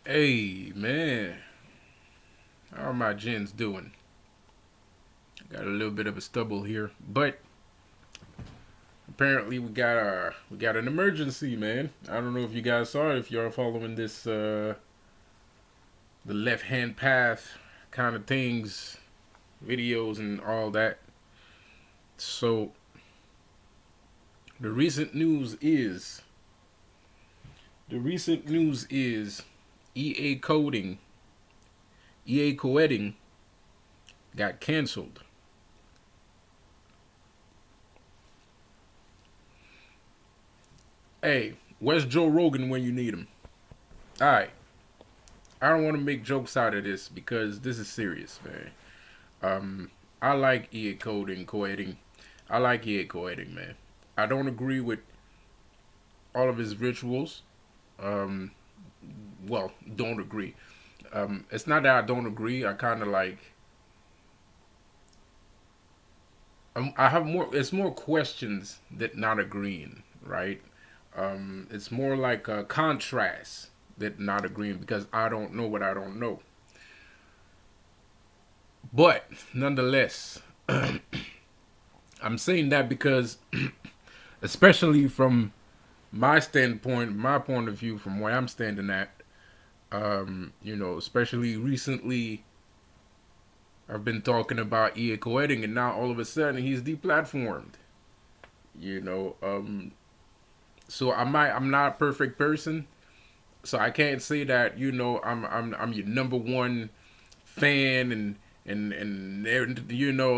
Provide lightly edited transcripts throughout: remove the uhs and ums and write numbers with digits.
Hey man, how are my gins doing? Got a little bit of a stubble here, but apparently we got an emergency, man. I don't know if you guys saw it, if you're following this the left hand path kind of things, videos and all that. So the recent news is the recent news is E.A Koetting, E.A Koetting got canceled. Hey, where's Joe Rogan when you need him? All right, I don't want to make jokes out of this because this is serious, man. I like E.A Koetting. I like E.A Koetting, man. I don't agree with all of his rituals. Um, well, don't agree. It's not that I don't agree. I kind of like. I have more. It's more questions that not agreeing, right? It's more like a contrast that not agreeing because I don't know what I don't know. But nonetheless, I'm saying that because, especially from my standpoint, my point of view, from where I'm standing at, especially recently, I've been talking about E.A Koetting, and now all of a sudden he's deplatformed. You know, so I'm not a perfect person, so I can't say that I'm your number one fan and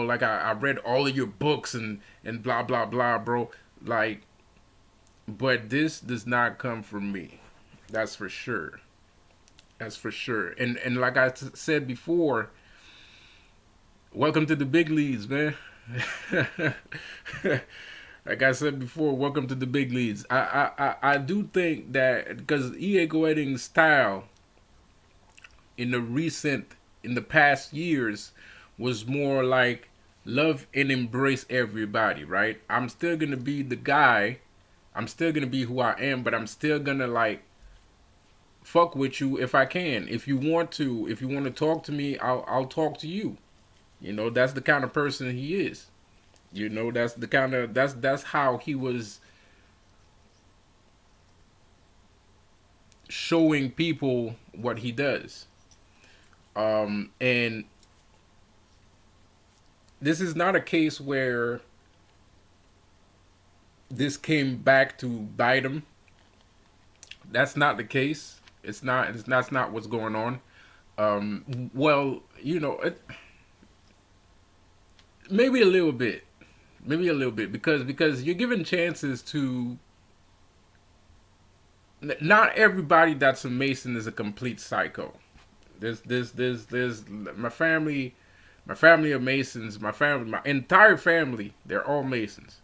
like I read all of your books and blah blah blah, bro. Like, but this does not come from me. That's for sure. That's for sure. And like I said before, welcome to the big leagues, man. Like I said before, welcome to the big leagues. I do think that because E.A. Koetting's style in the past years was more like love and embrace everybody, right? I'm still gonna be the guy. I'm still gonna be who I am, but I'm still gonna like fuck with you if I can. If you want to talk to me, I'll talk to you. That's the kind of person he is. That's how he was showing people what he does. And this is not a case where this came back to bite him. That's not the case. That's not what's going on. Well, maybe a little bit, maybe a little bit because you're given chances to. Not everybody that's a Mason is a complete psycho. There's my family of Masons. My entire family, they're all Masons.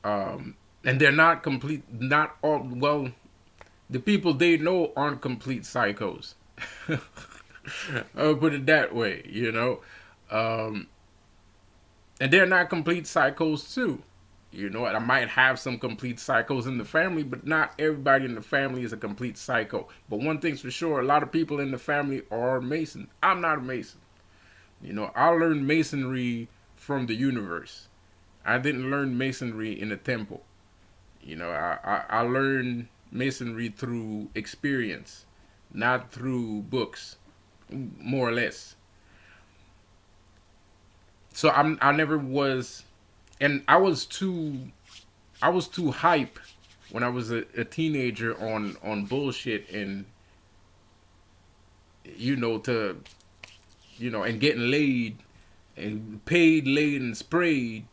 And they're not complete. Not all. Well, the people they know aren't complete psychos. I'll put it that way, um, and they're not complete psychos too. I might have some complete psychos in the family, but not everybody in the family is a complete psycho. But one thing's for sure, a lot of people in the family are Masons. I'm not a Mason. I learned Masonry from the universe. I didn't learn Masonry in a temple. I learned Masonry through experience, not through books, more or less. So I never was, and I was too hype when I was a teenager on bullshit and to and getting laid and paid, laid, and sprayed.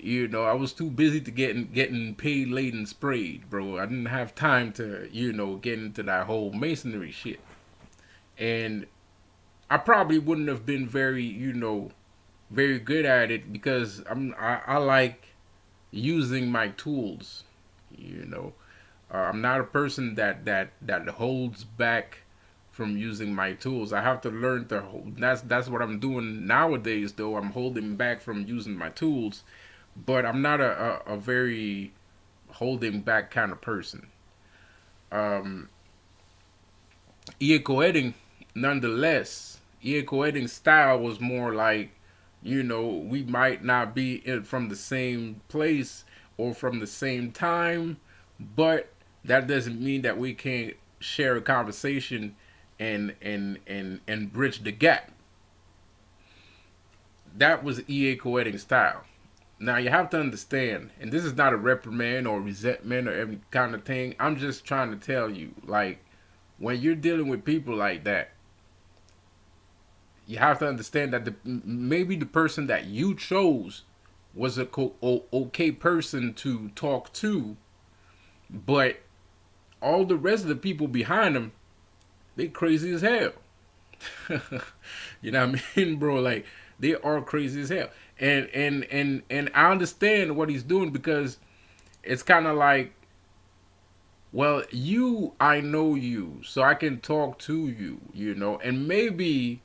I was too busy to getting paid, laid, and sprayed, bro. I didn't have time to get into that whole masonry shit, and I probably wouldn't have been very good at it because I like using my tools. You know, I'm not a person that holds back from using my tools. I have to learn to hold. That's what I'm doing nowadays. Though I'm holding back from using my tools, but I'm not a very holding back kind of person. Um, E.A Koetting, nonetheless, E.A Koetting's style was more like, we might not be from the same place or from the same time, but that doesn't mean that we can't share a conversation and bridge the gap. That was E.A Koetting's style. Now you have to understand, and this is not a reprimand or resentment or every kind of thing. I'm just trying to tell you, like, when you're dealing with people like that, you have to understand that maybe the person that you chose was a okay person to talk to, but all the rest of the people behind them, they crazy as hell. You know what I mean, bro? Like, they are crazy as hell. And I understand what he's doing, because it's kind of like, well, I know you, so I can talk to you, and maybe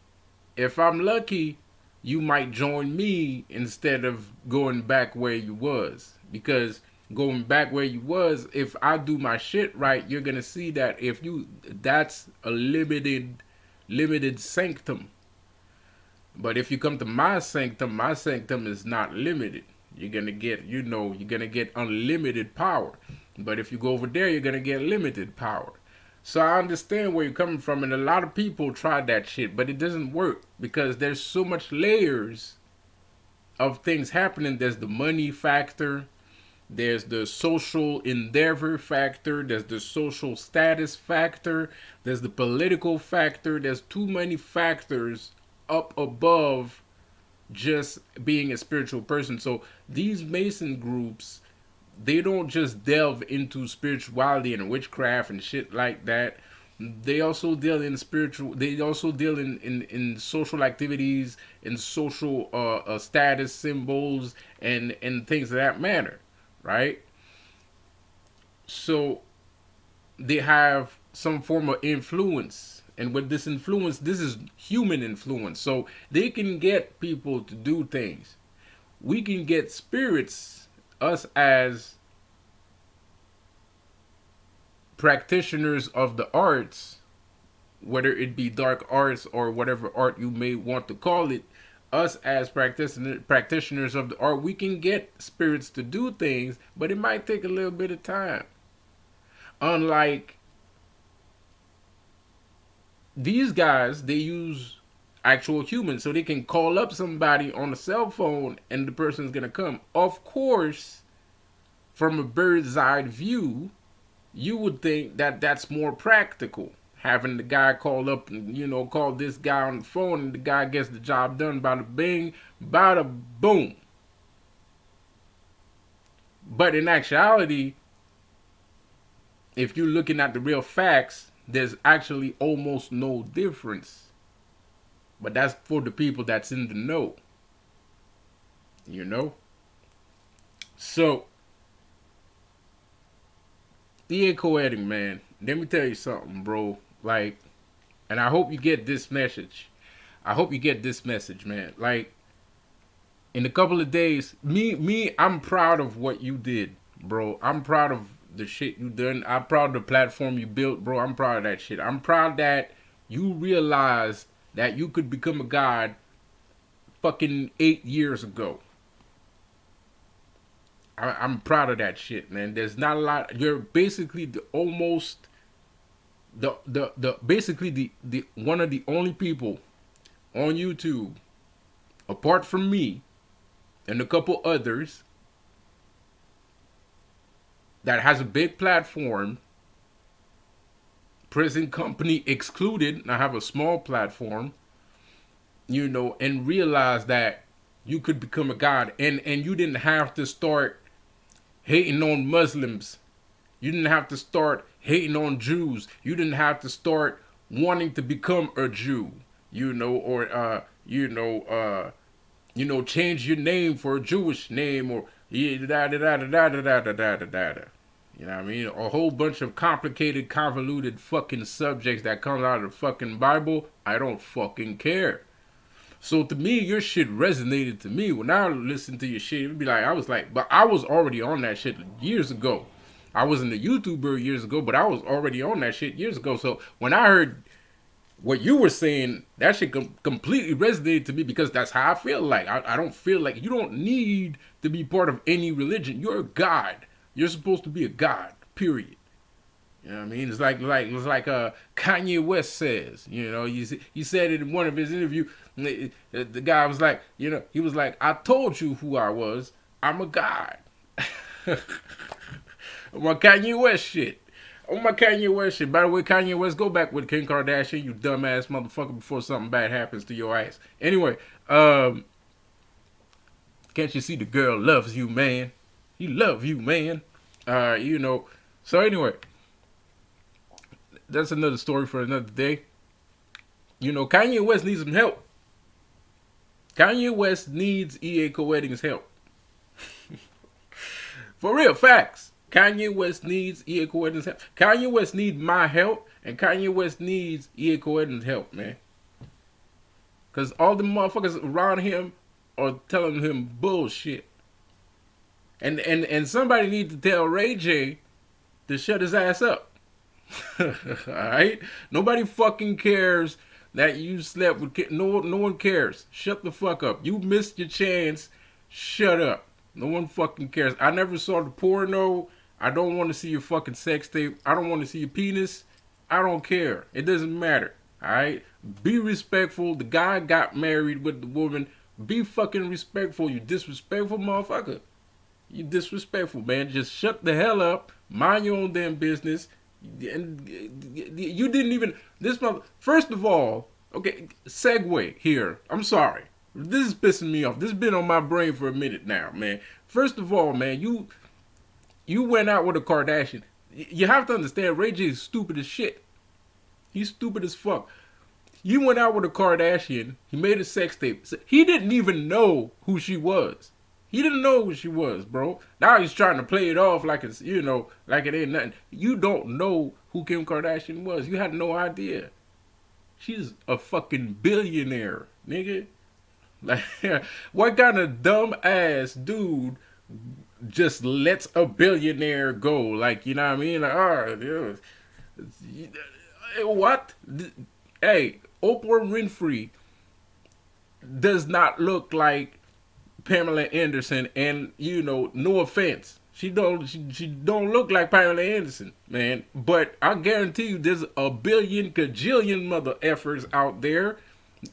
if I'm lucky, you might join me instead of going back where you was. Because going back where you was, if I do my shit right, you're gonna see that that's a limited sanctum. But if you come to my sanctum is not limited. You're gonna get, unlimited power. But if you go over there, you're gonna get limited power. So I understand where you're coming from, and a lot of people try that shit, but it doesn't work because there's so much layers of things happening. There's the money factor, there's the social endeavor factor, there's the social status factor, there's the political factor. There's too many factors up above just being a spiritual person. So these Mason groups, they don't just delve into spirituality and witchcraft and shit like that. They also deal in in social activities, in social status symbols, and things of that matter, right? So they have some form of influence, and with this influence, this is human influence. So they can get people to do things. We can get spirits, us as practitioners of the arts, whether it be dark arts or whatever art you may want to call it, us as practitioners of the art, we can get spirits to do things, but it might take a little bit of time. Unlike these guys, they use actual humans, so they can call up somebody on a cell phone and the person's gonna come. Of course, from a bird's eye view, you would think that that's more practical. Having the guy call up and, call this guy on the phone, and the guy gets the job done, bada bing, bada boom. But in actuality, if you're looking at the real facts, there's actually almost no difference. But that's for the people that's in the know. So, E.A Koetting, man, let me tell you something, bro. Like, and I hope you get this message. I hope you get this message, man. Like, in a couple of days, I'm proud of what you did, bro. I'm proud of the shit you done. I'm proud of the platform you built, bro. I'm proud of that shit. I'm proud that you realized that you could become a god fucking 8 years ago. I'm proud of that shit, man. There's not a lot. You're basically the one of the only people on YouTube, apart from me and a couple others, that has a big platform, present company excluded, and I have a small platform, and realize that you could become a god, and you didn't have to start hating on Muslims. You didn't have to start hating on Jews. You didn't have to start wanting to become a Jew, or change your name for a Jewish name, or You know what I mean? A whole bunch of complicated, convoluted fucking subjects that come out of the fucking Bible. I don't fucking care. So to me, your shit resonated to me. When I listened to your shit, it'd be like, but I was already on that shit years ago. I wasn't a YouTuber years ago, but I was already on that shit years ago. So when I heard what you were saying, that shit completely resonated to me because that's how I feel like. I don't feel like you don't need to be part of any religion. You're a god. You're supposed to be a god. Period. You know what I mean? It's like Kanye West says. You know, he said it in one of his interviews. The guy was like, you know, he was like, I told you who I was. I'm a god. My Kanye West shit. Oh, my Kanye West shit. By the way, Kanye West, go back with Kim Kardashian, you dumbass motherfucker, before something bad happens to your ass. Anyway, can't you see the girl loves you, man? He love you, man. You know. So anyway, that's another story for another day. You know, Kanye West needs some help. Kanye West needs E.A Koetting's help. For real, facts. Kanye West needs E.A Koetting's help. Kanye West needs my help, and Kanye West needs E.A Koetting's help, man. Because all the motherfuckers around him are telling him bullshit. And somebody needs to tell Ray J to shut his ass up. Alright? Nobody fucking cares that you slept with no one cares. Shut the fuck up. You missed your chance. Shut up. No one fucking cares. I never saw the porno. I don't want to see your fucking sex tape. I don't want to see your penis. I don't care. It doesn't matter. Alright? Be respectful. The guy got married with the woman. Be fucking respectful, you disrespectful motherfucker. You disrespectful, man. Just shut the hell up. Mind your own damn business. And you didn't even this mother. First of all, okay, segue here. I'm sorry. This is pissing me off. This has been on my brain for a minute now, man. First of all, man, you went out with a Kardashian. You have to understand, Ray J is stupid as shit. He's stupid as fuck. You went out with a Kardashian. He made a sex tape. He didn't even know who she was. He didn't know who she was, bro. Now he's trying to play it off like it's, you know, like it ain't nothing. You don't know who Kim Kardashian was. You had no idea. She's a fucking billionaire, nigga. Like, what kind of dumb ass dude just lets a billionaire go? Like, you know what I mean? Like, oh, what? Hey, Oprah Winfrey does not look like Pamela Anderson, and you know, no offense, she don't look like Pamela Anderson, man. But I guarantee you, there's a billion cajillion mother effers out there.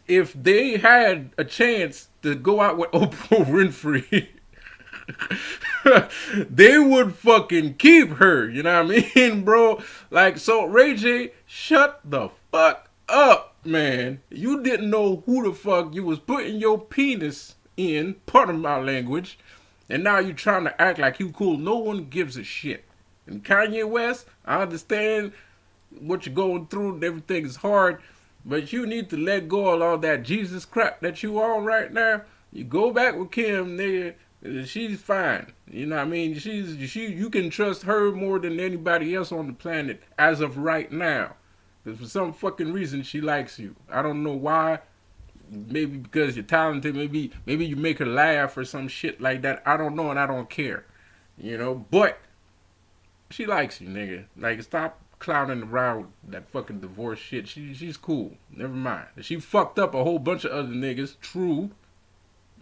If they had a chance to go out with Oprah Winfrey, they would fucking keep her. You know what I mean, bro? Like, so Ray J, shut the fuck up, man. You didn't know who the fuck you was putting your penis in, pardon my language, and now you trying to act like you cool. No one gives a shit. And Kanye West, I understand what you're going through and everything is hard, but you need to let go of all that Jesus crap that you on right now. You go back with Kim, nigga. She's fine. You know what I mean? You can trust her more than anybody else on the planet as of right now. Because for some fucking reason she likes you. I don't know why. Maybe because you're talented. Maybe you make her laugh or some shit like that. I don't know and I don't care. You know, but she likes you, nigga. Like, stop clowning around with that fucking divorce shit. She's cool. Never mind. She fucked up a whole bunch of other niggas. True.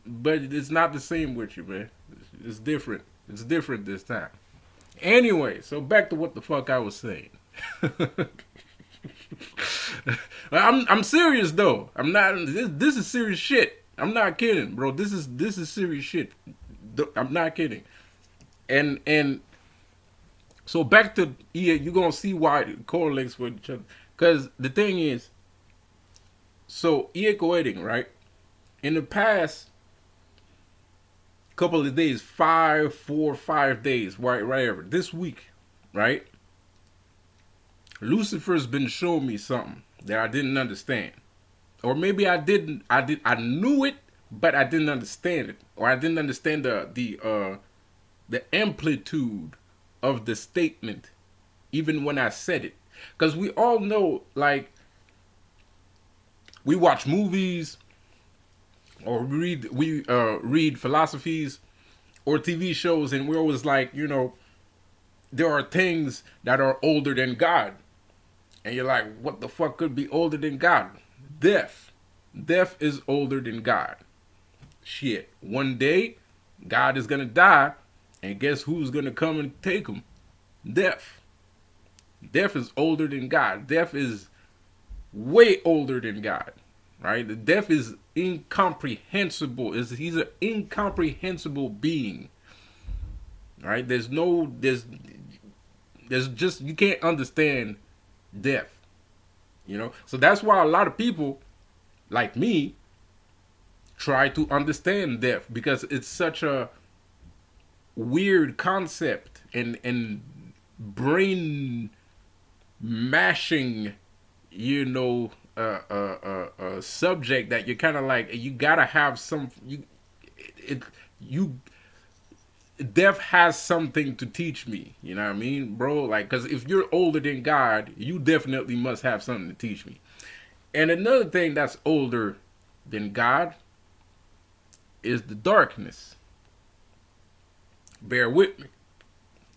But it's not the same with you, man. It's different. It's different this time. Anyway, so back to what the fuck I was saying. I'm serious though. I'm not. This is serious shit. I'm not kidding, bro. This is serious shit. I'm not kidding. And so back to EA. You're gonna see why it correlates with each other. Cause the thing is, so E.A Koetting, right? In the past couple of days, 5 days, right, whatever. This week, right? Lucifer's been showing me something that I didn't understand. Or maybe I knew it, but I didn't understand it. Or I didn't understand the amplitude of the statement even when I said it. Because we all know, like, we watch movies or read philosophies or TV shows, and we're always like, you know, there are things that are older than God. And you're like, what the fuck could be older than God? Death. Death is older than God. Shit. One day, God is gonna die, and guess who's gonna come and take him? Death. Death is older than God. Death is way older than God. Right? The death is incomprehensible. He's an incomprehensible being. Right? There's just, you can't understand death. You know? So that's why a lot of people like me try to understand death, because it's such a weird concept and brain mashing, you know, subject that you're kind of like, you gotta have some, you death has something to teach me, you know what I mean, bro? Like, because if you're older than God, you definitely must have something to teach me. And another thing that's older than God is the darkness. Bear with me.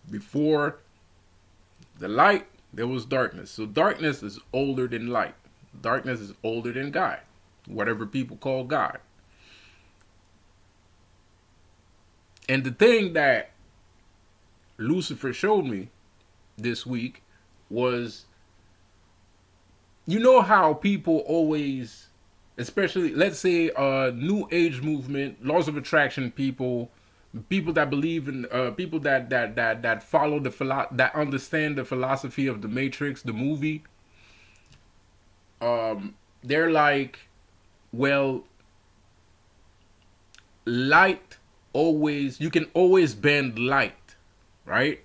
Before the light, there was darkness. So darkness is older than light. Darkness is older than God, whatever people call God. And the thing that Lucifer showed me this week was, you know how people always, especially, let's say, New Age movement, laws of attraction people that believe in, people that follow that understand the philosophy of the Matrix, the movie. They're like, well, light always, you can always bend light, right?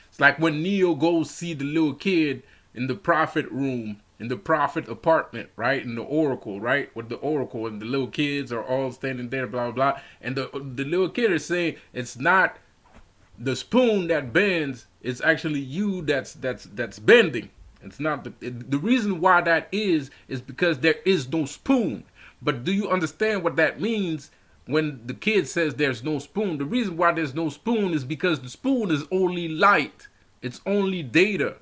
It's like when Neo goes see the little kid in the prophet room, in the prophet apartment, right? In the oracle, right? With the oracle, and the little kids are all standing there, blah, blah, blah. And the little kid is saying, it's not the spoon that bends, it's actually you that's bending. It's not the reason why that is because there is no spoon. But do you understand what that means when the kid says there's no spoon? The reason why there's no spoon is because the spoon is only light. It's only data.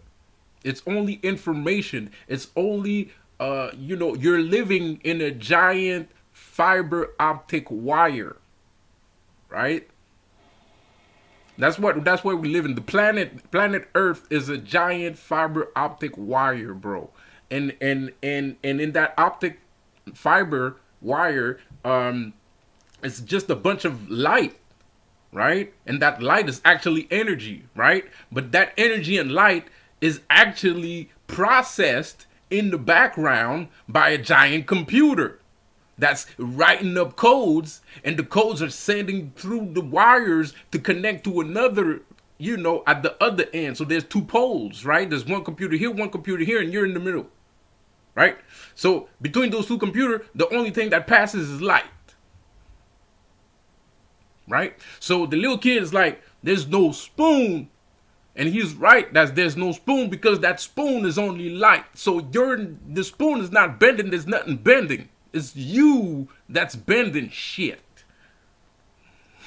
It's only information. It's only, you're living in a giant fiber optic wire, right? That's where we live in. The planet Earth is a giant fiber optic wire, bro. And in that optic fiber wire, it's just a bunch of light, right? And that light is actually energy, right? But that energy and light is actually processed in the background by a giant computer that's writing up codes, and the codes are sending through the wires to connect to another, at the other end. So there's two poles, right? There's one computer here, and you're in the middle, right? So between those two computers, the only thing that passes is light, right? So the little kid is like, there's no spoon. And he's right, there's no spoon, because that spoon is only light. So the spoon is not bending, there's nothing bending. It's you that's bending shit.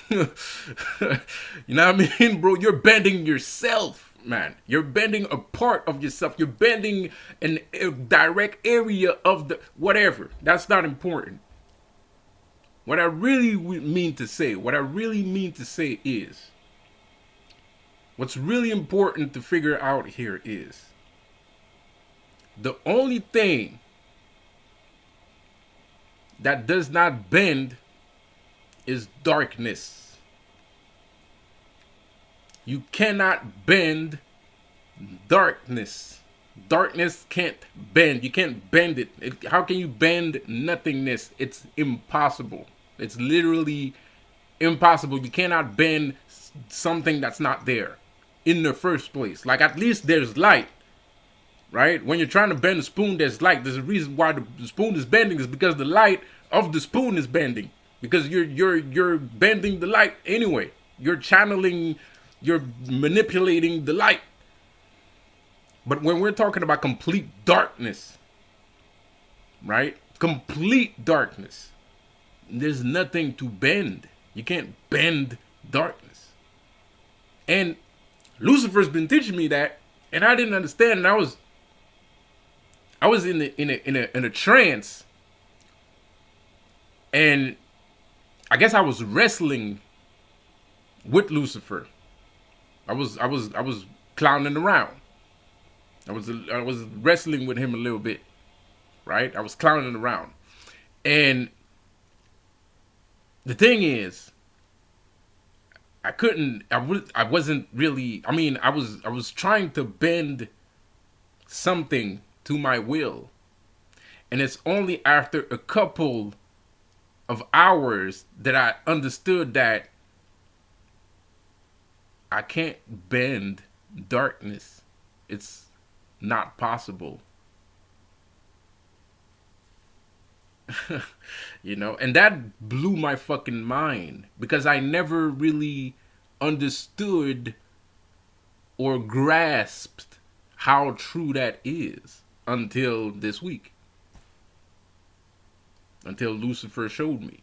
You know what I mean, bro? You're bending yourself, man. You're bending a part of yourself. You're bending a direct area of the whatever. That's not important. What I really mean to say is, what's really important to figure out here is, the only thing that does not bend is darkness. You cannot bend darkness. Darkness can't bend. You can't bend it. How can you bend nothingness? It's impossible. It's literally impossible. You cannot bend something that's not there in the first place. Like, at least there's light. Right? When you're trying to bend a spoon, there's light. There's a reason why the spoon is bending, is because the light of the spoon is bending. Because you're bending the light anyway. You're channeling, you're manipulating the light. But when we're talking about complete darkness, right? Complete darkness, there's nothing to bend. You can't bend darkness. And Lucifer's been teaching me that, and I didn't understand, and I was I was in a trance, and I guess I was wrestling with Lucifer. I was clowning around. I was wrestling with him a little bit, right? I was clowning around, and the thing is, I couldn't. I wasn't really. I mean, I was trying to bend something to my will, and it's only after a couple of hours that I understood that I can't bend darkness. It's not possible. And that blew my fucking mind because I never really understood or grasped how true that is until this week, until Lucifer showed me.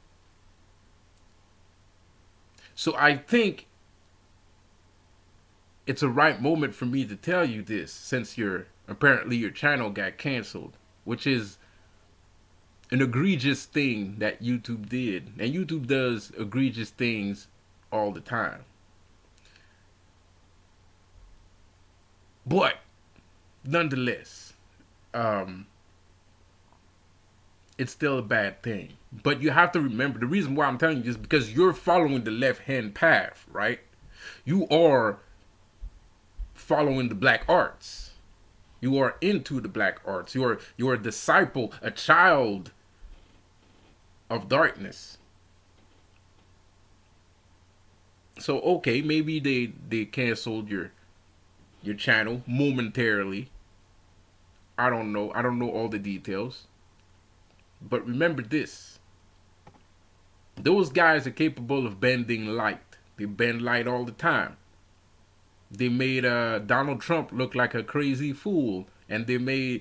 So I think it's a right moment for me to tell you this, since your channel got canceled, which is an egregious thing that YouTube did. And YouTube does egregious things all the time. But nonetheless, it's still a bad thing. But you have to remember, the reason why I'm telling you this is because you're following the left hand path, right? You are following the black arts. You are into the black arts. You're a disciple, a child of darkness. So okay, maybe they canceled your channel momentarily. I don't know. I don't know all the details. But remember this. Those guys are capable of bending light. They bend light all the time. They made Donald Trump look like a crazy fool, and they're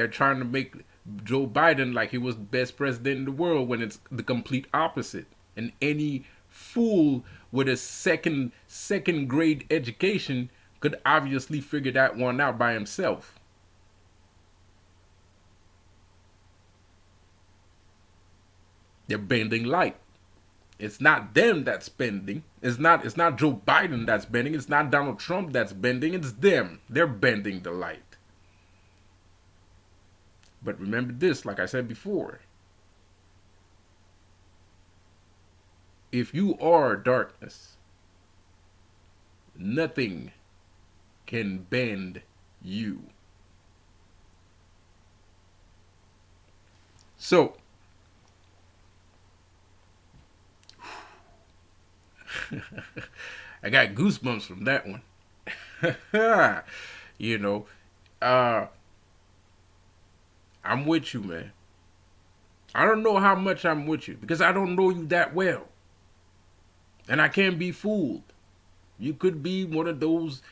trying to make Joe Biden like he was the best president in the world when it's the complete opposite. And any fool with a second grade education could obviously figure that one out by himself. They're bending light. It's not them that's bending. It's not Joe Biden that's bending. It's not Donald Trump that's bending. It's them. They're bending the light. But remember this, like I said before. If you are darkness, nothing can bend you. So, I got goosebumps from that one. you know, uh, I'm with you, man. I don't know how much I'm with you because I don't know you that well. And I can't be fooled. You could be one of those,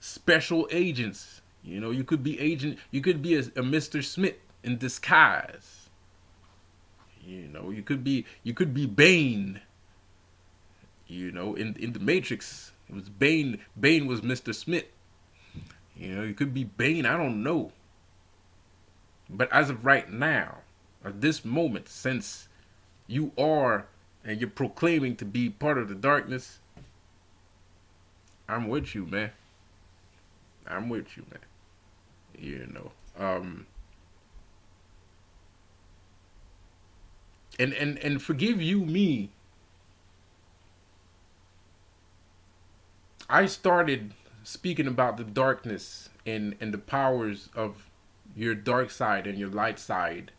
special agents. You could be you could be a Mr. Smith in disguise. You could be Bane. In the Matrix, it was Bane. Bane was Mr. Smith. You could be Bane. I don't know. But as of right now, at this moment, since you are and you're proclaiming to be part of the darkness, I'm with you, man. I'm with you, man. And forgive you me. I started speaking about the darkness and the powers of your dark side and your light side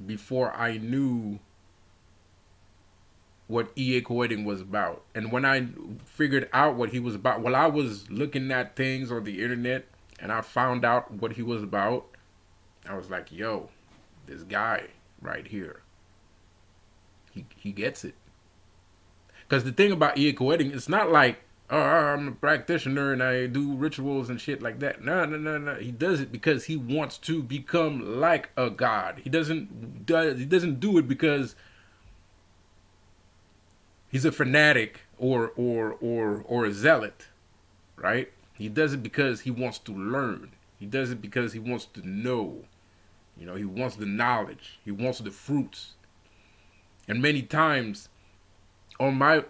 before I knew what E.A Koetting was about. And when I figured out what he was about, while I was looking at things on the internet and I found out what he was about, I was like, yo, this guy right here, he gets it. Because the thing about E.A Koetting, it's not like, oh, I'm a practitioner and I do rituals and shit like that. No. He does it because he wants to become like a god. He doesn't do it because he's a fanatic or a zealot, right? He does it because he wants to learn. He does it because he wants to know. You know, he wants the knowledge. He wants the fruits. And many times on my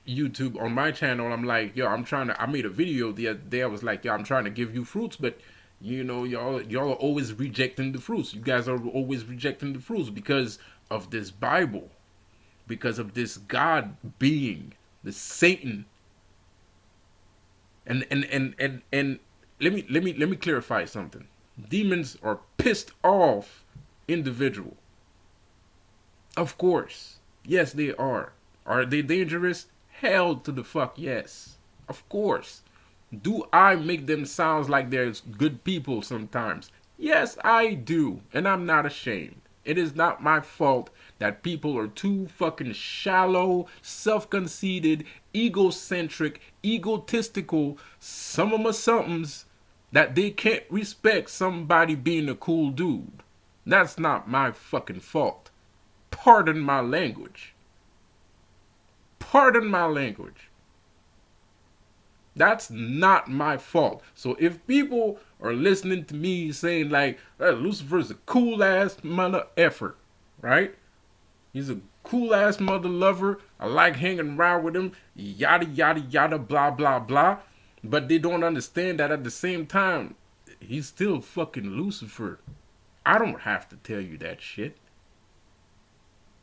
YouTube, on my channel, I'm like, yo, I made a video the other day. I was like, yo, I'm trying to give you fruits, but you know, y'all are always rejecting the fruits. You guys are always rejecting the fruits because of this Bible, because of this God being, the Satan. And let me clarify something. Demons are pissed off individual. Of course. Yes, they are. Are they dangerous? Hell to the fuck yes. Of course. Do I make them sound like they're good people sometimes? Yes, I do. And I'm not ashamed. It is not my fault that people are too fucking shallow, self-conceited, egocentric, egotistical, some of my somethings, that they can't respect somebody being a cool dude. That's not my fucking fault. Pardon my language. Pardon my language. That's not my fault. So if people are listening to me saying like, Lucifer's a cool ass mother effer, right? He's a cool ass mother lover. I like hanging around with him. Yada yada yada blah blah blah. But they don't understand that at the same time, he's still fucking Lucifer. I don't have to tell you that shit.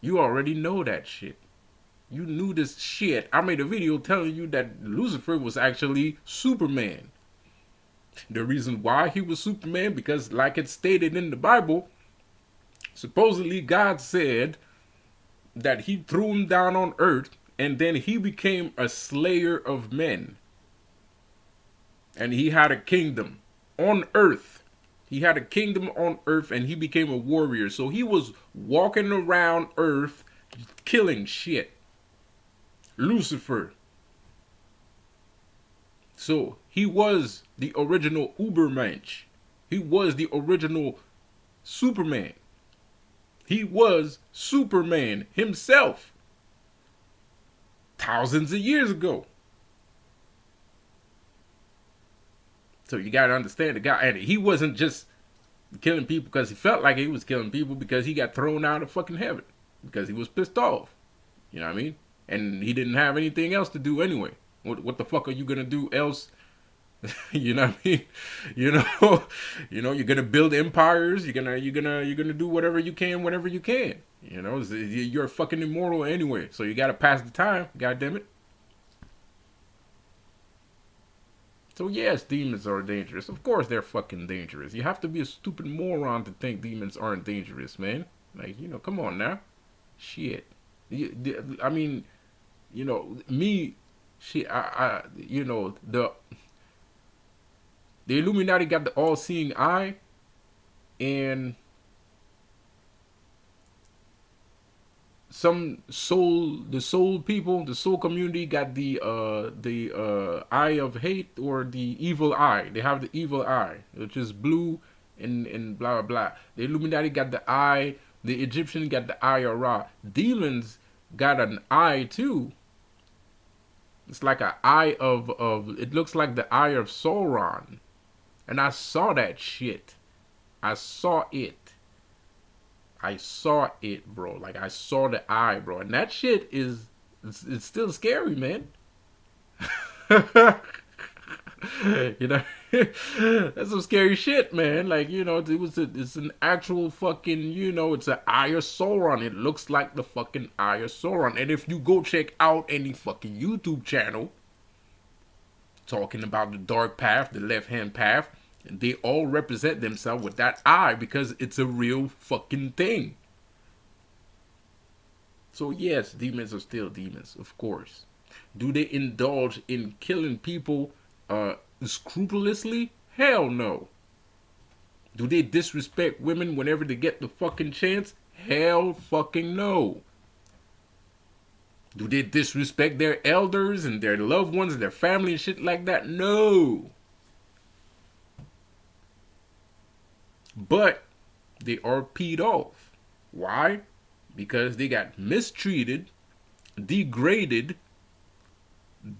You already know that shit. You knew this shit. I made a video telling you that Lucifer was actually Superman. The reason why he was Superman, because like it's stated in the Bible, supposedly God said that he threw him down on earth and then he became a slayer of men. And he had a kingdom on earth. He had a kingdom on earth and he became a warrior. So he was walking around earth killing shit. Lucifer. So he was the original Ubermensch. He was the original Superman. He was Superman himself. Thousands of years ago. So you gotta understand the guy, and he wasn't just killing people because he felt like he was killing people, because he got thrown out of fucking heaven because he was pissed off. You know what I mean? And he didn't have anything else to do anyway. What the fuck are you gonna do else? You know what I mean? You're gonna build empires. You're gonna do whatever you can whenever you can. You know, you're fucking immortal anyway, so you gotta pass the time. God damn it. So yes, demons are dangerous. Of course they're fucking dangerous. You have to be a stupid moron to think demons aren't dangerous, man. Like, come on now. Shit. I mean, me, shit, the Illuminati got the all-seeing eye, and the soul people, the soul community got the eye of hate, or the evil eye. They have the evil eye, which is blue and blah blah blah. The Illuminati got the eye. The Egyptian got the eye of Ra. Demons got an eye too. It's like an eye of it looks like the eye of Sauron. And I saw that shit. I saw it. Bro. Like, I saw the eye, bro. And that shit it's still scary, man. That's some scary shit, man. Like, it's an actual fucking, it's an eye of Sauron. It looks like the fucking eye of Sauron. And if you go check out any fucking YouTube channel talking about the dark path, the left-hand path, they all represent themselves with that eye because it's a real fucking thing. So yes, demons are still demons, of course. Do they indulge in killing people scrupulously? Hell no. Do they disrespect women whenever they get the fucking chance? Hell fucking no. Do they disrespect their elders and their loved ones and their family and shit like that? No. But they are peed off. Why? Because they got mistreated, degraded,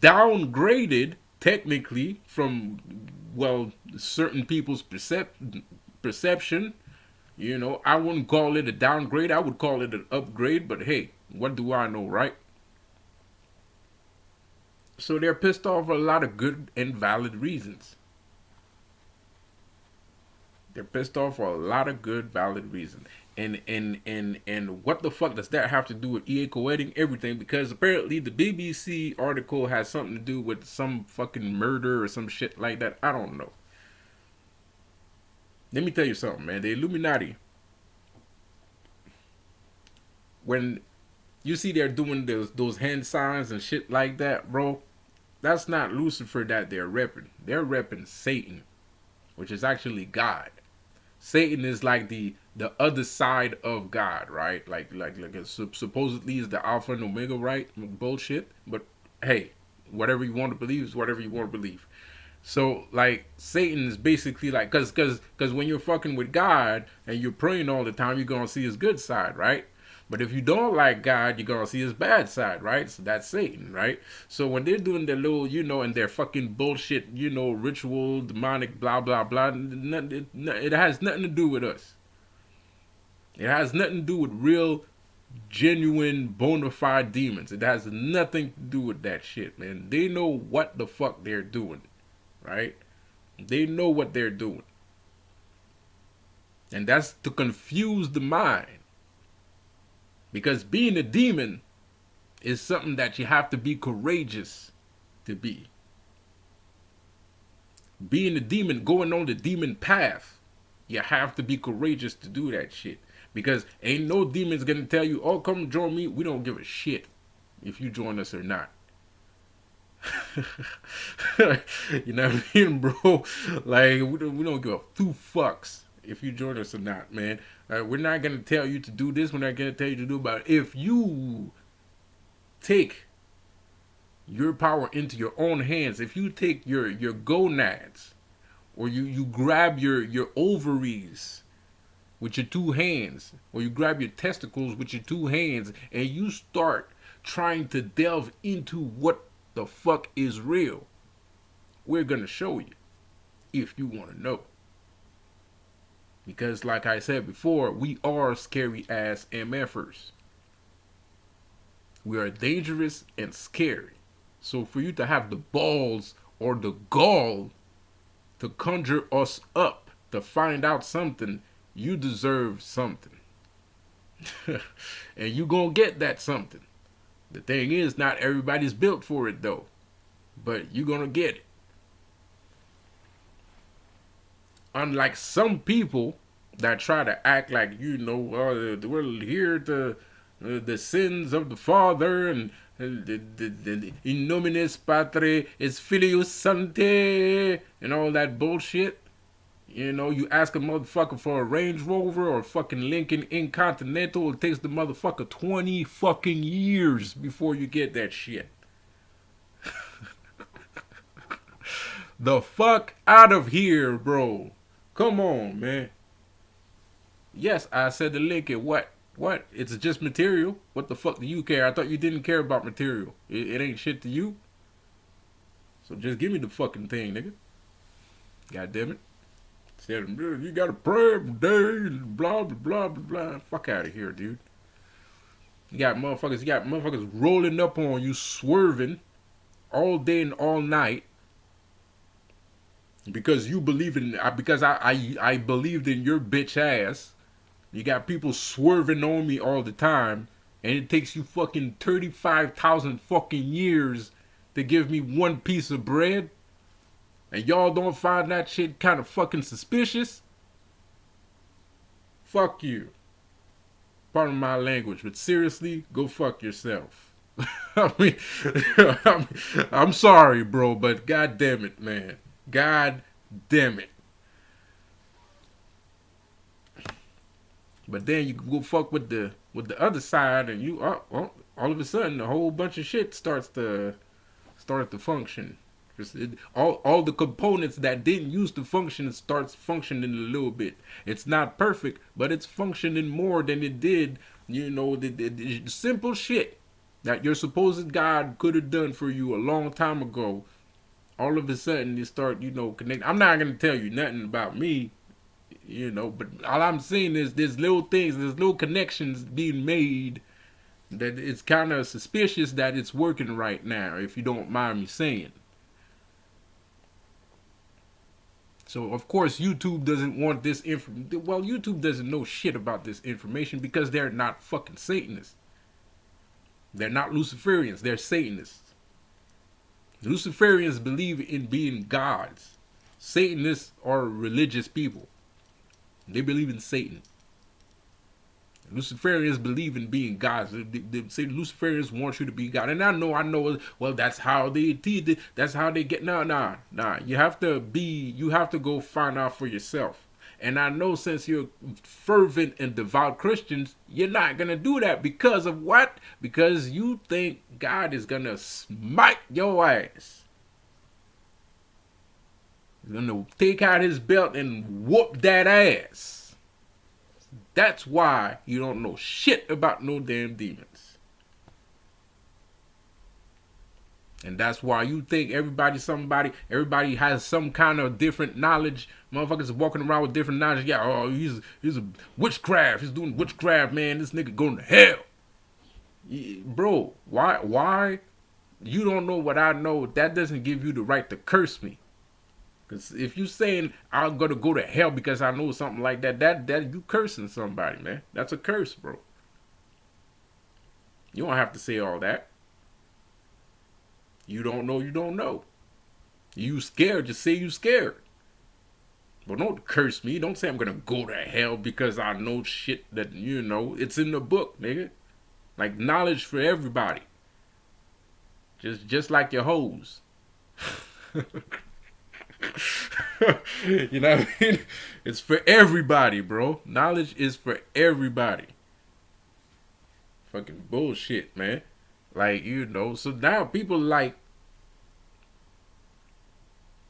downgraded, technically, from well, certain people's perception. I wouldn't call it a downgrade. I would call it an upgrade. But hey, what do I know, right? So they're pissed off for a lot of good and valid reasons. They're pissed off for a lot of good, valid reasons. And what the fuck does that have to do with E.A Koetting? Everything, because apparently the BBC article has something to do with some fucking murder or some shit like that. I don't know. Let me tell you something, man. The Illuminati, when you see they're doing those hand signs and shit like that, bro, that's not Lucifer that they're repping. They're repping Satan, which is actually God. Satan is like the other side of God, right? Like supposedly is the Alpha and Omega, right? Bullshit. But hey, whatever you want to believe is whatever you want to believe. So like Satan is basically like, cause when you're fucking with God and you're praying all the time, you're gonna see his good side, right? But if you don't like God, you're gonna see his bad side, right? So that's Satan, right? So when they're doing their little, and their fucking bullshit, ritual, demonic, blah blah blah, it has nothing to do with us. It has nothing to do with real, genuine, bona fide demons. It has nothing to do with that shit, man. They know what the fuck they're doing, right? They know what they're doing. And that's to confuse the mind. Because being a demon is something that you have to be courageous to be. Being a demon, going on the demon path, you have to be courageous to do that shit. Because ain't no demon's gonna tell you, oh, come join me. We don't give a shit if you join us or not. You know what I mean, bro? Like, we don't give a two fucks if you join us or not, man. We're not going to tell you to do this. We're not going to tell you to do about it. If you take your power into your own hands, if you take your gonads, or you grab your ovaries with your two hands, or you grab your testicles with your two hands, and you start trying to delve into what the fuck is real, we're going to show you if you want to know. Because like I said before, we are scary ass MFers. We are dangerous and scary. So for you to have the balls or the gall to conjure us up to find out something, you deserve something. And you gonna get that something. The thing is, not everybody's built for it though. But you gonna get it. Unlike some people that try to act like, we're here to the sins of the Father and the in nominis Patri is Filius Sancti and all that bullshit. You ask a motherfucker for a Range Rover or a fucking Lincoln Incontinental, it takes the motherfucker 20 fucking years before you get that shit. The fuck out of here, bro. Come on, man. Yes, I said the Lincoln. What? It's just material. What the fuck do you care? I thought you didn't care about material. It ain't shit to you. So just give me the fucking thing, nigga. God damn it. Said, you gotta pray every day, blah, blah, blah, blah, blah. Fuck out of here, dude. You got motherfuckers rolling up on you, swerving all day and all night. Because you believe in, because I believed in your bitch ass. You got people swerving on me all the time. And it takes you fucking 35,000 fucking years to give me one piece of bread. And y'all don't find that shit kind of fucking suspicious? Fuck you. Pardon my language, but seriously, go fuck yourself. I'm sorry, bro, but god damn it, man. God damn it. But then you go fuck with the other side, and you all of a sudden a whole bunch of shit starts to function. All the components that didn't used to function starts functioning a little bit. It's not perfect, but it's functioning more than it did. The simple shit that your supposed God could have done for you a long time ago all of a sudden you start, connecting. I'm not gonna tell you nothing about me, but all I'm saying is there's little things, there's little connections being made that it's kind of suspicious that it's working right now, if you don't mind me saying. So of course YouTube doesn't want this information. Well, YouTube doesn't know shit about this information because they're not fucking Satanists. They're not Luciferians. They're Satanists. Luciferians believe in being gods. Satanists are religious people. They believe in Satan. Luciferians believe in being gods. They say Luciferians want you to be God. And I know. Well, that's how they teach. That's how they get. Nah. You have to go find out for yourself. And I know since you're fervent and devout Christians, you're not gonna do that because of what? Because you think God is gonna smite your ass. He's gonna take out his belt and whoop that ass. That's why you don't know shit about no damn demons. And that's why you think everybody has some kind of different knowledge. Motherfuckers are walking around with different knowledge. Yeah, oh, he's a witchcraft. He's doing witchcraft, man. This nigga going to hell. Bro, why? You don't know what I know. That doesn't give you the right to curse me. Because if you saying I'm gonna go to hell because I know something like that you cursing somebody, man. That's a curse, bro. You don't have to say all that. You don't know, you don't know. You scared, just say you scared. But don't curse me. Don't say I'm gonna go to hell because I know shit that, it's in the book, nigga. Like knowledge for everybody. Just like your hoes. You know what I mean? It's for everybody, bro. Knowledge is for everybody. Fucking bullshit, man. Like, so now people like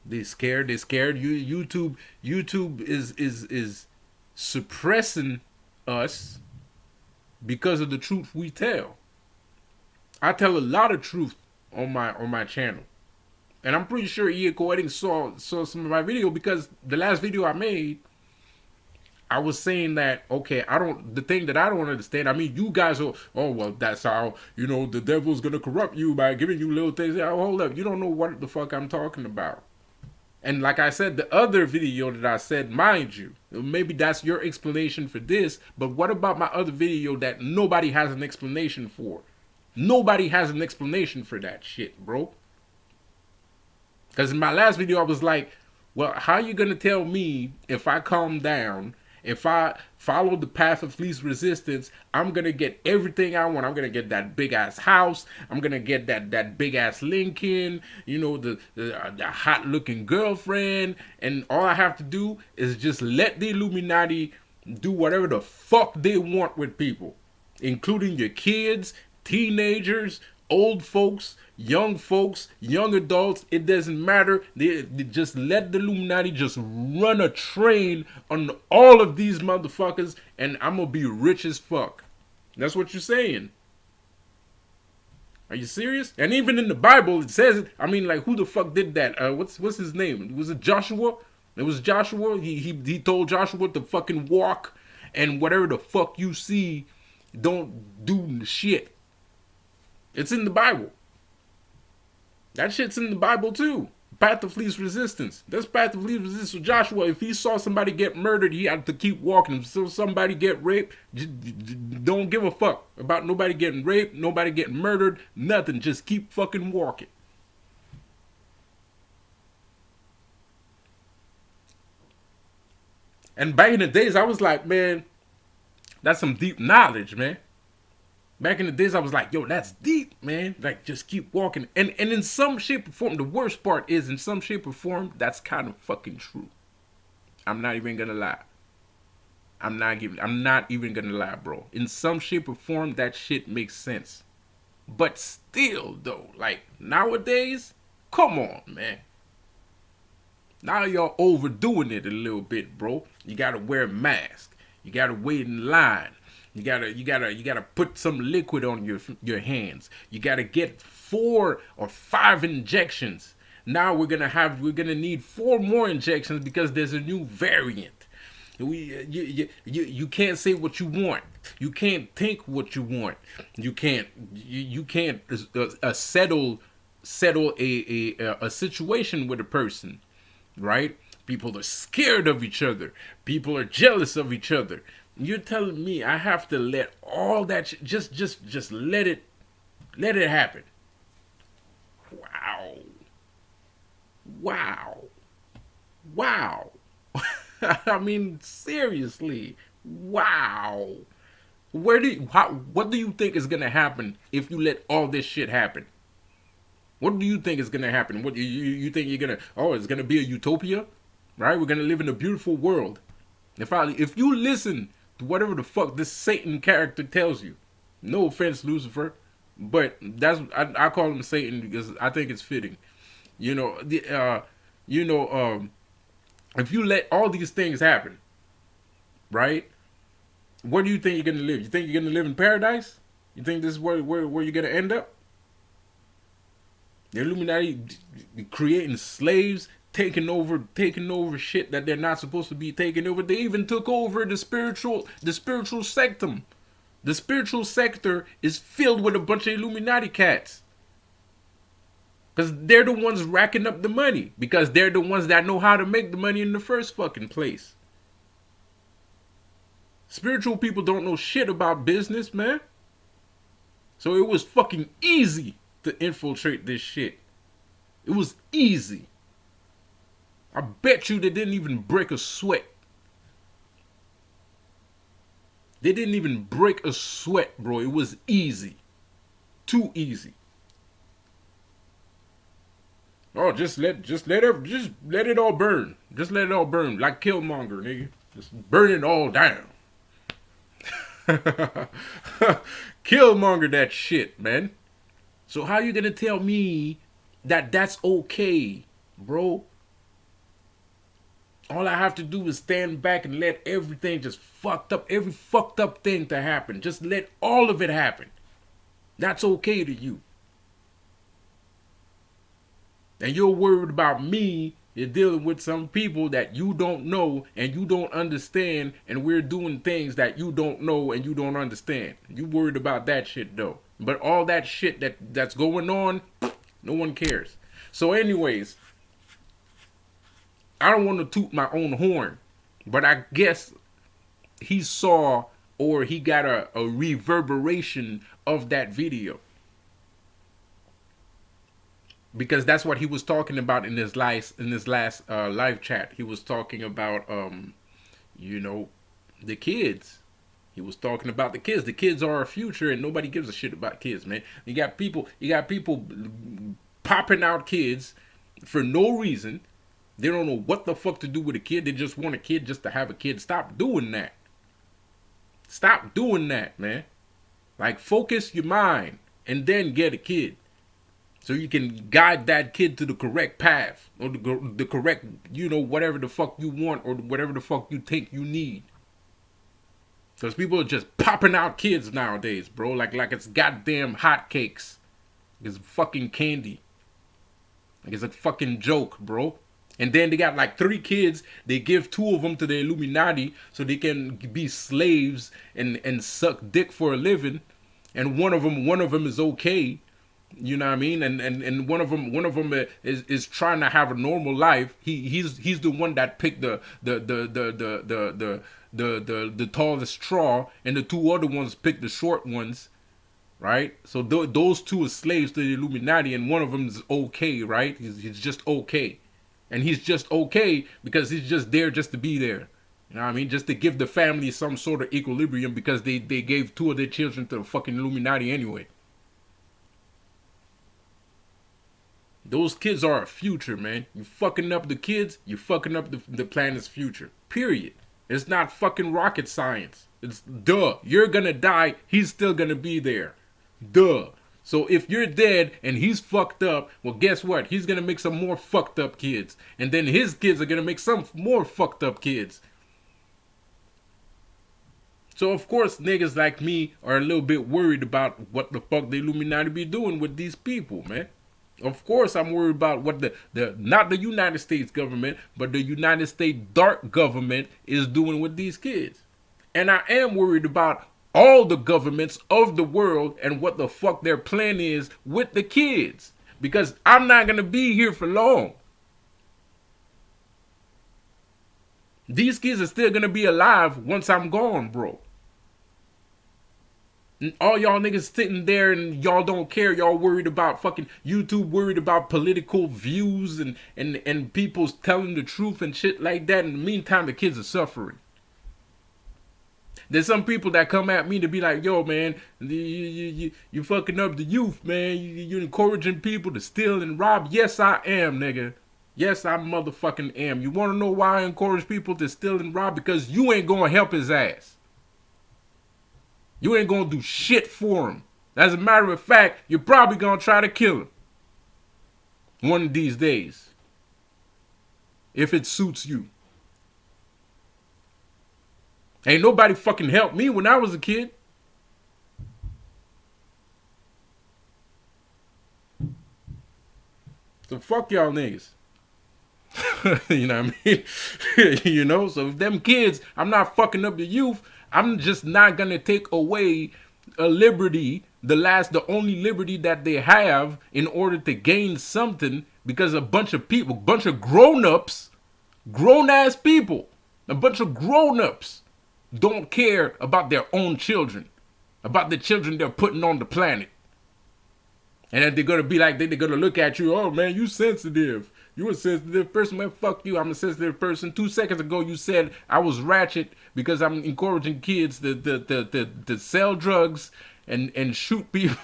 they're scared. YouTube is suppressing us because of the truth we tell. I tell a lot of truth on my channel. And I'm pretty sure E.A Koetting saw some of my video, because the last video I made, I was saying that, okay, the thing that I don't understand, I mean, you guys are, oh, well, that's how, the devil's going to corrupt you by giving you little things. Oh, hold up, you don't know what the fuck I'm talking about. And like I said, the other video that I said, mind you, maybe that's your explanation for this, but what about my other video that nobody has an explanation for? Nobody has an explanation for that shit, bro. Because in my last video, I was like, well, how are you going to tell me if I calm down, if I follow the path of least resistance, I'm going to get everything I want. I'm going to get that big-ass house. I'm going to get that big-ass Lincoln, the hot-looking girlfriend. And all I have to do is just let the Illuminati do whatever the fuck they want with people, including your kids, teenagers, old folks, young adults. It doesn't matter. They just let the Illuminati just run a train on all of these motherfuckers, and I'm gonna be rich as fuck. That's what you're saying. Are you serious? And even in the Bible it says it. I mean, like, who the fuck did that? What's his name? Was it Joshua? It was Joshua. He told Joshua to fucking walk, and whatever the fuck you see, don't do shit. It's in the Bible. That shit's in the Bible too. Path of least resistance. That's path of least resistance. So Joshua, if he saw somebody get murdered, he had to keep walking. If so somebody get raped, don't give a fuck about nobody getting raped, nobody getting murdered, nothing. Just keep fucking walking. And back in the days, I was like, man, that's some deep knowledge, man. Back in the days, I was like, yo, that's deep, man. Like, just keep walking. And in some shape or form, the worst part is, in some shape or form, that's kind of fucking true. I'm not even gonna lie. I'm not even gonna lie, bro. In some shape or form, that shit makes sense. But still, though, like, nowadays, come on, man. Now y'all overdoing it a little bit, bro. You gotta wear a mask. You gotta wait in line. You gotta put some liquid on your hands. You gotta get 4 or 5 injections. Now we're gonna need 4 more injections because there's a new variant. You can't say what you want. You can't think what you want. You can't settle a situation with a person, right? People are scared of each other. People are jealous of each other. You're telling me I have to let all that just let it happen? Wow. Wow. Wow. I mean, seriously. Wow. What do you think is gonna happen if you let all this shit happen? What do you think is gonna happen? What you think you're gonna? Oh, it's gonna be a utopia, right? We're gonna live in a beautiful world. If you listen to whatever the fuck this Satan character tells you, no offense, Lucifer, but I call him Satan because I think it's fitting. You know, you know, if you let all these things happen, right? Where do you think you're gonna live? You think you're gonna live in paradise? You think this is where you're gonna end up? The Illuminati creating slaves, taking over shit that they're not supposed to be taking over. They even took over the spiritual sectum. The spiritual sector is filled with a bunch of Illuminati cats. Because they're the ones racking up the money. Because they're the ones that know how to make the money in the first fucking place. Spiritual people don't know shit about business, man. So it was fucking easy to infiltrate this shit. It was easy. I bet you they didn't even break a sweat. They didn't even break a sweat, bro. It was easy. Too easy. Oh, just let it all burn. Just let it all burn. Like Killmonger, nigga. Just burn it all down. Killmonger that shit, man. So how you gonna tell me that that's okay, bro? All I have to do is stand back and let everything just every fucked up thing to happen. Just let all of it happen. That's okay to you. And you're worried about me. You're dealing with some people that you don't know and you don't understand, and we're doing things that you don't know and you don't understand. You worried about that shit though. But all that shit that's going on, no one cares. So anyways, I don't want to toot my own horn, but I guess he saw or he got a reverberation of that video. Because that's what he was talking about in his last live chat. He was talking about the kids. He was talking about the kids. The kids are our future, and nobody gives a shit about kids, man. You got people popping out kids for no reason. They don't know what the fuck to do with a kid. They just want a kid just to have a kid. Stop doing that. Stop doing that, man. Like, focus your mind and then get a kid. So you can guide that kid to the correct path or the correct, whatever the fuck you want or whatever the fuck you think you need. Because people are just popping out kids nowadays, bro. Like it's goddamn hotcakes. It's fucking candy. Like it's a fucking joke, bro. And then they got like 3 kids. They give 2 of them to the Illuminati so they can be slaves and suck dick for a living. And one of them is okay. You know what I mean? And one of them is trying to have a normal life. He's the one that picked the tallest straw, and the 2 other ones picked the short ones, right? So those 2 are slaves to the Illuminati, and one of them is okay, right? He's just okay, and he's just okay because he's just there just to be there. You know what I mean? Just to give the family some sort of equilibrium because they gave 2 of their children to the fucking Illuminati anyway. Those kids are our future, man. You fucking up the kids, you fucking up the planet's future. Period. It's not fucking rocket science. It's duh. You're gonna die, he's still gonna be there. Duh. So if you're dead and he's fucked up, well, guess what? He's gonna make some more fucked up kids. And then his kids are gonna make some more fucked up kids. So of course niggas like me are a little bit worried about what the fuck the Illuminati be doing with these people, man. Of course, I'm worried about what the not the United States government, but the United States dark government is doing with these kids. And I am worried about all the governments of the world and what the fuck their plan is with the kids. Because I'm not going to be here for long. These kids are still going to be alive once I'm gone, bro. And all y'all niggas sitting there and y'all don't care. Y'all worried about fucking YouTube, worried about political views and people telling the truth and shit like that. In the meantime, the kids are suffering. There's some people that come at me to be like, yo, man, you fucking up the youth, man. You encouraging people to steal and rob. Yes, I am, nigga. Yes, I motherfucking am. You want to know why I encourage people to steal and rob? Because you ain't going to help his ass. You ain't going to do shit for him. As a matter of fact, you're probably going to try to kill him. One of these days. If it suits you. Ain't nobody fucking helped me when I was a kid. So fuck y'all niggas. You know what I mean? You know, so if them kids, I'm not fucking up the youth. I'm just not gonna take away a liberty, the only liberty that they have in order to gain something, because a bunch of people, bunch of grown-ups, grown-ass people, a bunch of grown-ups don't care about their own children, about the children they're putting on the planet. And then they're going to be like, they're going to look at you, oh man, you sensitive. You a sensitive person, man, fuck you, I'm a sensitive person. 2 seconds ago you said I was ratchet because I'm encouraging kids to sell drugs and shoot people.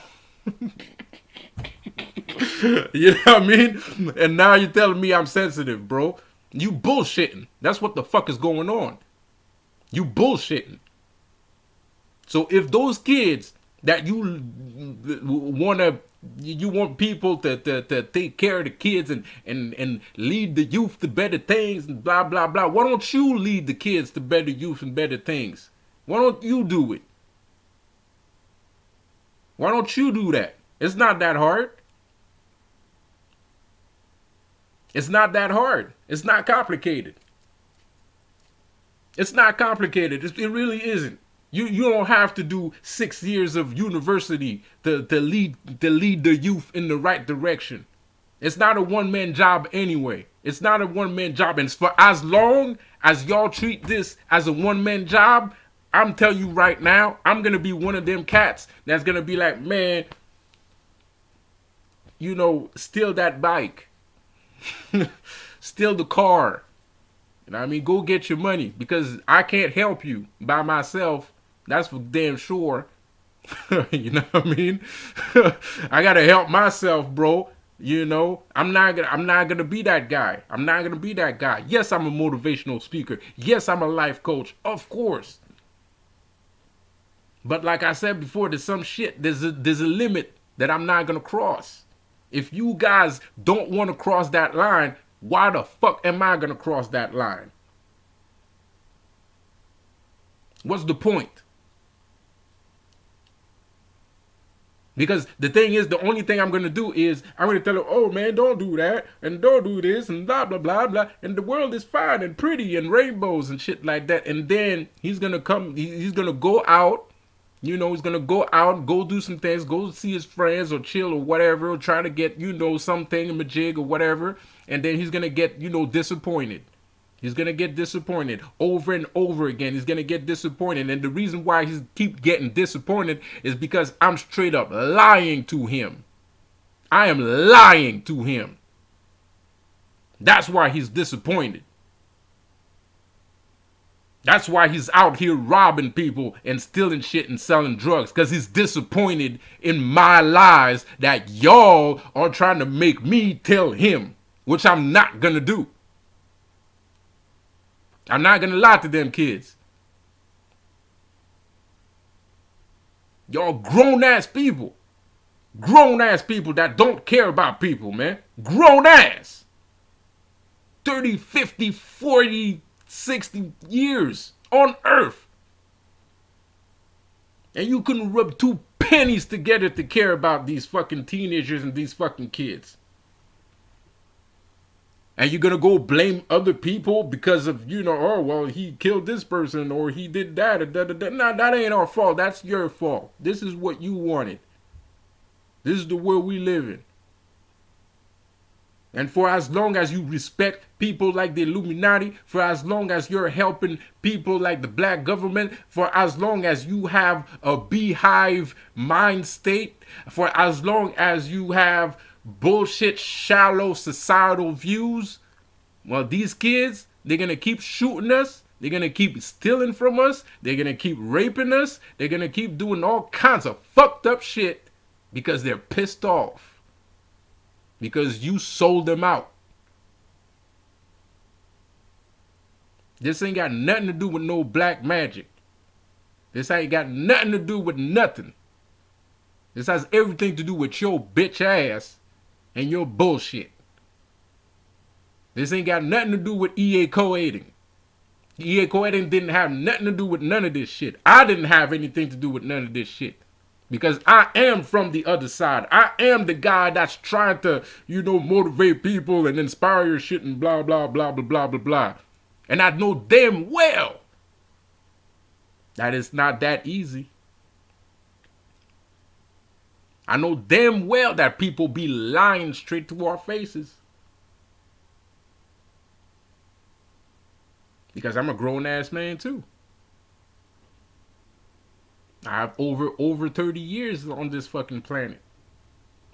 You know what I mean? And now you're telling me I'm sensitive, bro. You bullshitting. That's what the fuck is going on. You bullshitting. So if those kids that you want people to take care of the kids and lead the youth to better things and blah blah blah, why don't you lead the kids to better youth and better things? Why don't you do it? Why don't you do that? It's not that hard. It's not that hard. It's not complicated. It's not complicated. It really isn't. You don't have to do 6 years of university to lead the youth in the right direction. It's not a one-man job anyway. It's not a one-man job. And for as long as y'all treat this as a one-man job, I'm telling you right now, I'm going to be one of them cats that's going to be like, man, you know, steal that bike. Steal the car. You know what I mean? Go get your money, because I can't help you by myself. That's for damn sure. You know what I mean? I gotta help myself, bro. You know, I'm not gonna be that guy. I'm not gonna be that guy. Yes, I'm a motivational speaker. Yes, I'm a life coach. Of course. But like I said before, there's some shit. There's a limit that I'm not gonna cross. If you guys don't want to cross that line, why the fuck am I gonna cross that line? What's the point? Because the thing is, the only thing I'm going to do is I'm going to tell him, oh man, don't do that and don't do this and blah, blah, blah, blah. And the world is fine and pretty and rainbows and shit like that. And then he's going to come, he's going to go out, you know, he's going to go out, go do some things, go see his friends or chill or whatever, or try to get, you know, something in a jig or whatever. And then he's going to get, you know, disappointed. He's going to get disappointed over and over again. He's going to get disappointed. And the reason why he keep getting disappointed is because I'm straight up lying to him. I am lying to him. That's why he's disappointed. That's why he's out here robbing people and stealing shit and selling drugs. Because he's disappointed in my lies that y'all are trying to make me tell him. Which I'm not going to do. I'm not going to lie to them kids. Y'all grown-ass people. Grown-ass people that don't care about people, man. Grown-ass. 30, 50, 40, 60 years on earth. And you couldn't rub 2 pennies together to care about these fucking teenagers and these fucking kids. And you're gonna go blame other people because of, oh well, he killed this person or he did that or da da da. Nah, that ain't our fault. That's your fault. This is what you wanted. This is the world we live in. And for as long as you respect people like the Illuminati, for as long as you're helping people like the black government, for as long as you have a beehive mind state, for as long as you have bullshit, shallow societal views, well, these kids, they're going to keep shooting us. They're going to keep stealing from us. They're going to keep raping us. They're going to keep doing all kinds of fucked up shit because they're pissed off. Because you sold them out. This ain't got nothing to do with no black magic. This ain't got nothing to do with nothing. This has everything to do with your bitch ass and your bullshit. This ain't got nothing to do with E.A Koetting. E.A Koetting didn't have nothing to do with none of this shit. I didn't have anything to do with none of this shit. Because I am from the other side. I am the guy that's trying to, motivate people and inspire your shit and blah, blah, blah, blah, blah, blah, blah. And I know damn well that it's not that easy. I know damn well that people be lying straight to our faces. Because I'm a grown-ass man too. I have over 30 years on this fucking planet.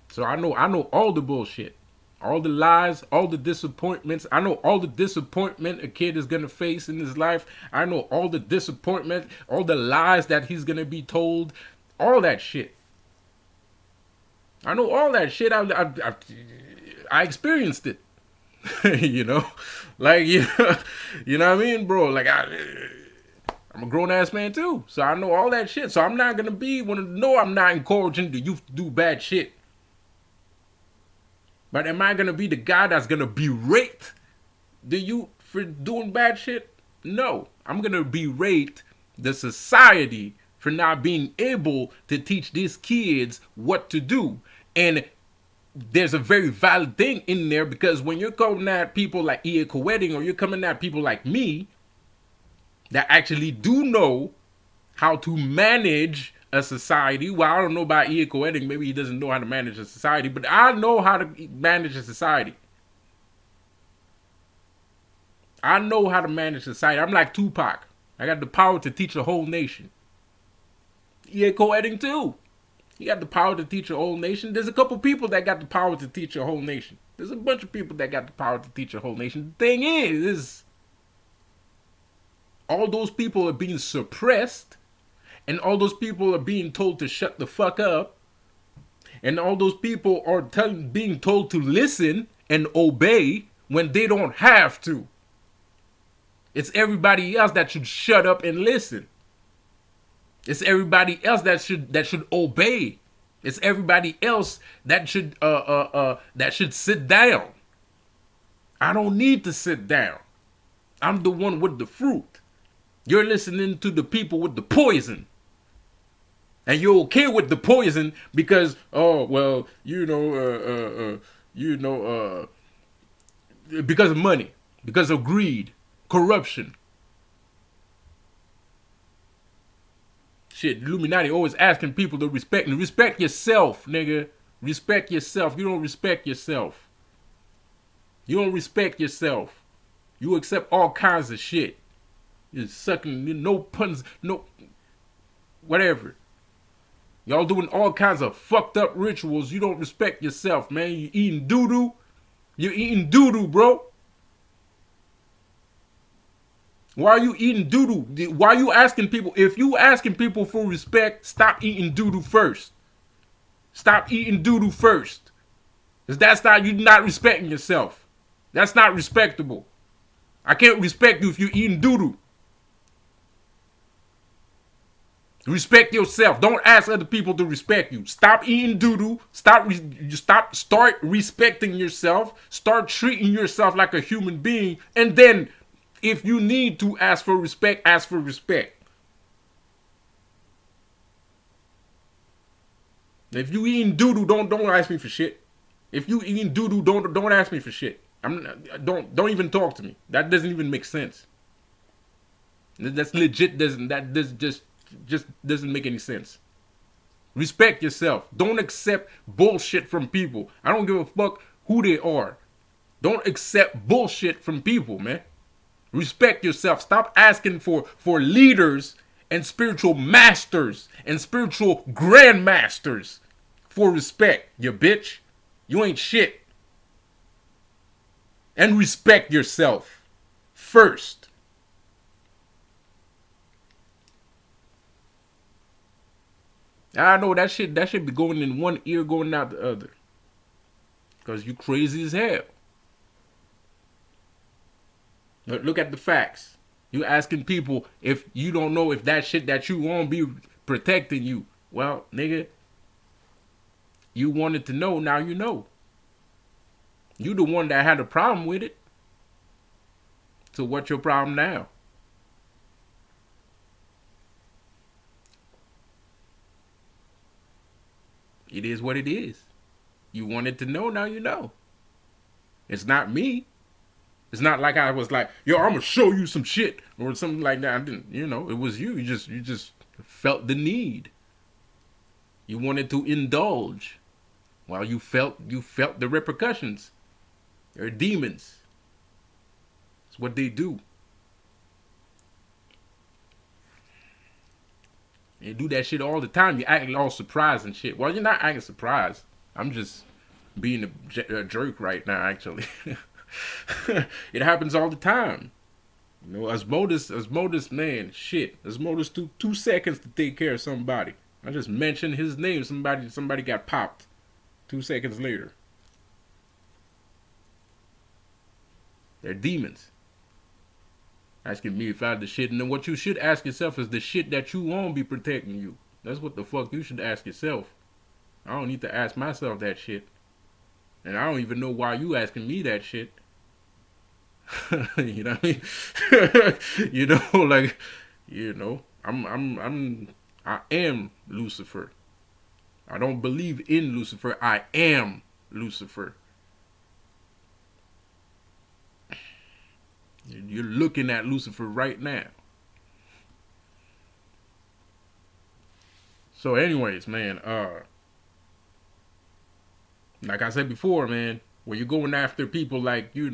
So I know all the bullshit. All the lies, all the disappointments. I know all the disappointment a kid is going to face in his life. I know all the disappointment, all the lies that he's going to be told. All that shit. I know all that shit. I experienced it. Like, you know what I mean, bro? Like, I'm a grown-ass man, too. So I know all that shit. So I'm not going to be one of no, I'm not encouraging the youth to do bad shit. But am I going to be the guy that's going to berate the youth for doing bad shit? No. I'm going to berate the society for not being able to teach these kids what to do. And there's a very valid thing in there because when you're coming at people like E.A Koetting or you're coming at people like me, that actually do know how to manage a society. Well, I don't know about E.A Koetting. Maybe he doesn't know how to manage a society, but I know how to manage a society. I know how to manage society. I'm like Tupac. I got the power to teach a whole nation. E.A Koetting too. He got the power to teach a whole nation. There's a couple people that got the power to teach a whole nation. There's a bunch of people that got the power to teach a whole nation. The thing is all those people are being suppressed, and all those people are being told to shut the fuck up, and all those people are being told to listen and obey when they don't have to. It's everybody else that should shut up and listen. It's everybody else that should obey. It's everybody else that should sit down. I don't need to sit down. I'm the one with the fruit. You're listening to the people with the poison. And you're okay with the poison because, because of money, because of greed, corruption. Shit, Illuminati always asking people to respect yourself, nigga. Respect yourself. You don't respect yourself. You don't respect yourself. You accept all kinds of shit. You're sucking, no puns, no, whatever. Y'all doing all kinds of fucked up rituals. You don't respect yourself, man. You eating doo-doo. You're eating doo-doo, bro. Why are you eating doo-doo? Why are you asking people? If you asking people for respect, stop eating doo-doo first. Stop eating doo-doo first. Because that's not, you're not respecting yourself. That's not respectable. I can't respect you if you're eating doo-doo. Respect yourself. Don't ask other people to respect you. Stop eating doo-doo. Start respecting yourself. Start treating yourself like a human being. And then, if you need to ask for respect, ask for respect. If you eating doo-doo, don't ask me for shit. If you eating doo-doo, don't ask me for shit. Don't even talk to me. That doesn't even make sense. That's legit. Just doesn't make any sense. Respect yourself. Don't accept bullshit from people. I don't give a fuck who they are. Don't accept bullshit from people, man. Respect yourself. Stop asking for leaders and spiritual masters and spiritual grandmasters for respect, you bitch. You ain't shit. And respect yourself first. I know that shit be going in one ear, going out the other. Because you crazy as hell. Look at the facts. You asking people if you don't know if that shit that you want be protecting you. Well, nigga, you wanted to know, now you know. You the one that had a problem with it. So what's your problem now? It is what it is. You wanted to know, now you know. It's not me. It's not like I was like, yo, I'm gonna show you some shit or something like that. I didn't, it was you. You just felt the need. You wanted to indulge. While you felt the repercussions. They're demons. It's what they do. You do that shit all the time. You're acting all surprised and shit. Well, you're not acting surprised. I'm just being a jerk right now, actually. It happens all the time. Asmodeus, man, shit. Asmodeus took 2 seconds to take care of somebody. I just mentioned his name. Somebody got popped 2 seconds later. They're demons. Asking me if I had the shit. And then what you should ask yourself is the shit that you want be protecting you. That's what the fuck you should ask yourself. I don't need to ask myself that shit. And I don't even know why you asking me that shit. You know what I mean? I am Lucifer. I don't believe in Lucifer. I am Lucifer. You're looking at Lucifer right now. So anyways, man, like I said before, man, when you're going after people like, E.A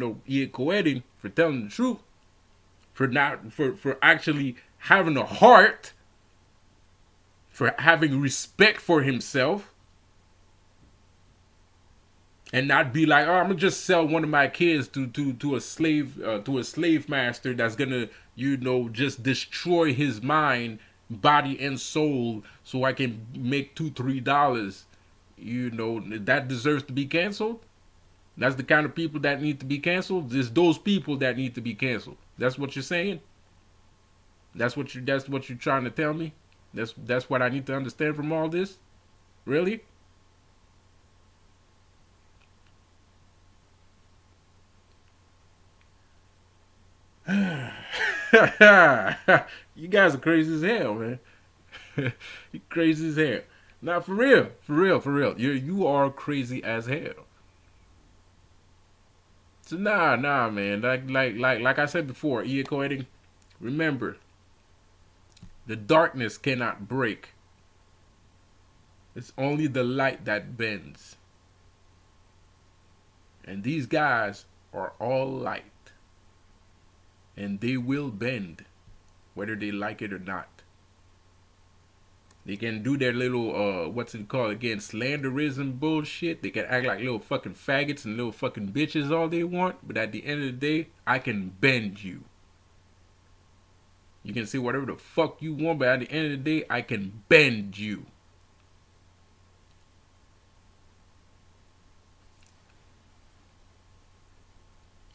Koetting for telling the truth, for actually having a heart, for having respect for himself, and not be like, oh, I'm gonna just sell one of my kids to a slave master that's gonna, just destroy his mind, body, and soul, so I can make $2-3. That deserves to be canceled. That's the kind of people that need to be canceled. It's those people that need to be canceled. That's what you're saying. That's what you're trying to tell me. That's what I need to understand from all this. Really? You guys are crazy as hell, man. You crazy as hell. Nah, for real. You are crazy as hell. So nah, man. Like I said before, E.A Koetting, remember, the darkness cannot break. It's only the light that bends. And these guys are all light. And they will bend, whether they like it or not. They can do their little, what's it called again, slanderism bullshit. They can act like little fucking faggots and little fucking bitches all they want. But at the end of the day, I can bend you. You can say whatever the fuck you want, but at the end of the day, I can bend you.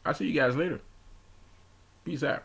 I'll see you guys later. Peace out.